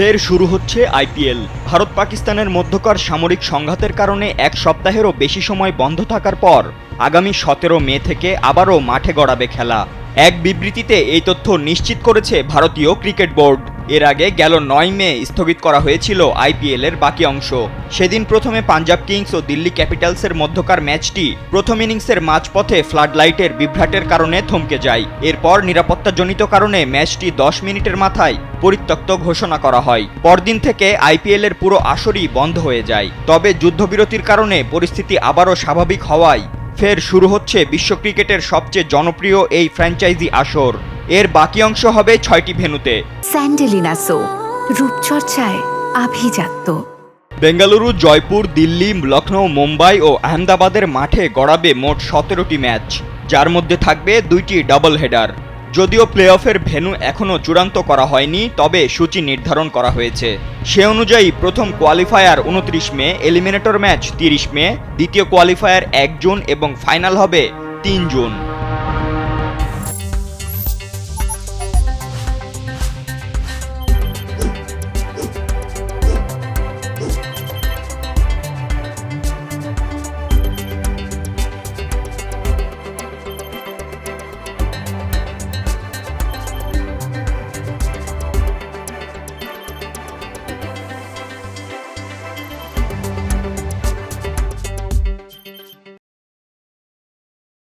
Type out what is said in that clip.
ফের শুরু হচ্ছে আইপিএল। ভারত পাকিস্তানের মধ্যকার সামরিক সংঘাতের কারণে এক সপ্তাহেরও বেশি সময় বন্ধ থাকার পর আগামী 17 মে থেকে আবারও মাঠে গড়াবে খেলা। এক বিবৃতিতে এই তথ্য নিশ্চিত করেছে ভারতীয় ক্রিকেট বোর্ড। এর আগে গেল 9 মে স্থগিত করা হয়েছিল আইপিএলের বাকি অংশ। সেদিন প্রথমে পাঞ্জাব কিংস ও দিল্লি ক্যাপিটালসের মধ্যকার ম্যাচটি প্রথম ইনিংসের মাঝপথে ফ্লাড লাইটের বিভ্রাটের কারণে থমকে যায়। এরপর নিরাপত্তাজনিত কারণে ম্যাচটি 10 মিনিটের মাথায় পরিত্যক্ত ঘোষণা করা হয়। পরদিন থেকে আইপিএলের পুরো আসরই বন্ধ হয়ে যায়। তবে যুদ্ধবিরতির কারণে পরিস্থিতি আবারও স্বাভাবিক হওয়ায় ফের শুরু হচ্ছে বিশ্ব ক্রিকেটের সবচেয়ে জনপ্রিয় এই ফ্র্যাঞ্চাইজি আসর। এর বাকি অংশ হবে 6টি ভেন্যুতে। স্যান্ডেলিনা সো, রূপচর্চায় আভিজাত্য। বেঙ্গালুরু, জয়পুর, দিল্লি, লখনৌ, মুম্বাই ও আহমেদাবাদের মাঠে গড়াবে মোট 17টি ম্যাচ, যার মধ্যে থাকবে 2টি ডাবল হেডার। যদিও প্লে অফের ভেন্যু এখনও চূড়ান্ত করা হয়নি, তবে সূচি নির্ধারণ করা হয়েছে। সে অনুযায়ী প্রথম কোয়ালিফায়ার 29 মে, এলিমিনেটর ম্যাচ 30 মে, দ্বিতীয় কোয়ালিফায়ার 1 জুন এবং ফাইনাল হবে 3 জুন।